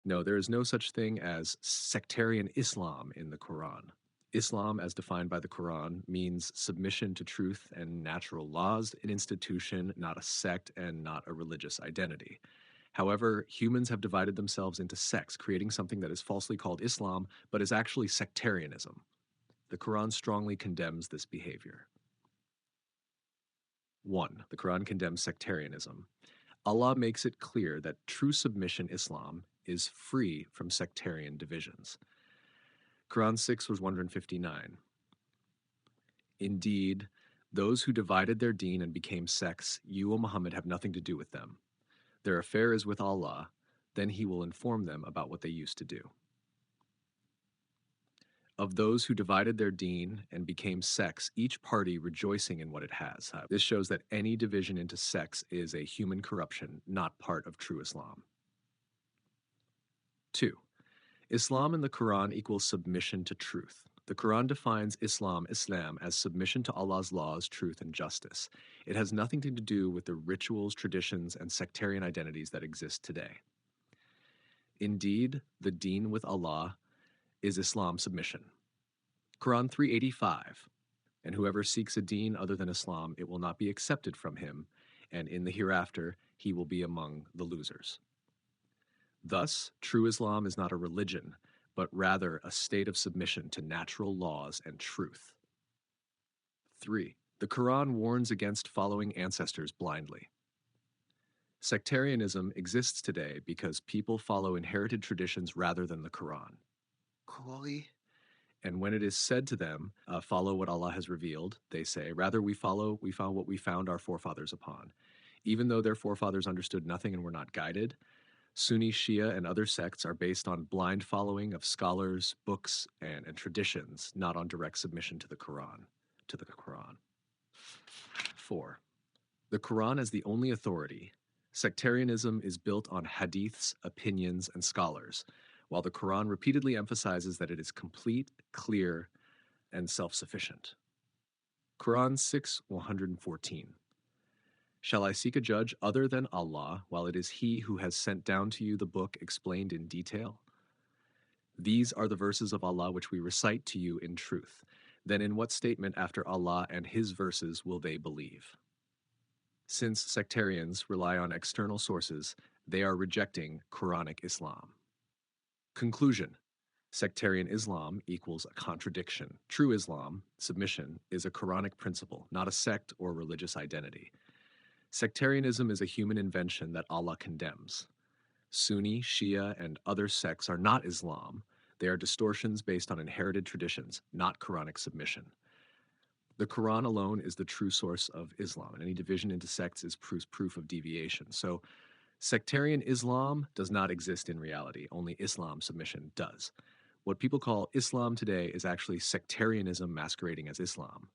No, there is no such thing as sectarian Islam in the Quran. Islam, as defined by the Quran, means submission to truth and natural laws, an institution, not a sect, and not a religious identity. However, humans have divided themselves into sects, creating something that is falsely called Islam, but is actually sectarianism. The Quran strongly condemns this behavior. 1. The Quran condemns sectarianism. Allah makes it clear that true submission Islam is free from sectarian divisions. Quran 6 verse 159. Indeed, those who divided their deen and became sects, you, O Muhammad, have nothing to do with them. Their affair is with Allah, then He will inform them about what they used to do. Of those who divided their deen and became sects, each party rejoicing in what it has. This shows that any division into sects is a human corruption, not part of true Islam. 2. Islam in the Quran equals submission to truth. The Quran defines Islam as submission to Allah's laws, truth, and justice. It has nothing to do with the rituals, traditions, and sectarian identities that exist today. Indeed, the deen with Allah is Islam submission. Quran 385. And whoever seeks a deen other than Islam, it will not be accepted from him, and in the hereafter he will be among the losers. Thus, true Islam is not a religion, but rather a state of submission to natural laws and truth. 3. The Quran warns against following ancestors blindly. Sectarianism exists today because people follow inherited traditions rather than the Quran. And when it is said to them, follow what Allah has revealed, they say, rather we found what we found our forefathers upon. Even though their forefathers understood nothing and were not guided, Sunni, Shia, and other sects are based on blind following of scholars, books, and traditions, not on direct submission to the Quran. 4. The Quran as the only authority. Sectarianism is built on hadiths, opinions, and scholars, while the Quran repeatedly emphasizes that it is complete, clear, and self-sufficient. Quran 6:114. Shall I seek a judge other than Allah, while it is He who has sent down to you the book explained in detail? These are the verses of Allah which we recite to you in truth. Then in what statement after Allah and His verses will they believe? Since sectarians rely on external sources, they are rejecting Quranic Islam. Conclusion. Sectarian Islam equals a contradiction. True Islam, submission, is a Quranic principle, not a sect or religious identity. Sectarianism is a human invention that Allah condemns. Sunni, Shia, and other sects are not Islam. They are distortions based on inherited traditions, not Quranic submission. The Quran alone is the true source of Islam, and any division into sects is proof of deviation. So, sectarian Islam does not exist in reality, only Islam submission does. What people call Islam today is actually sectarianism masquerading as Islam.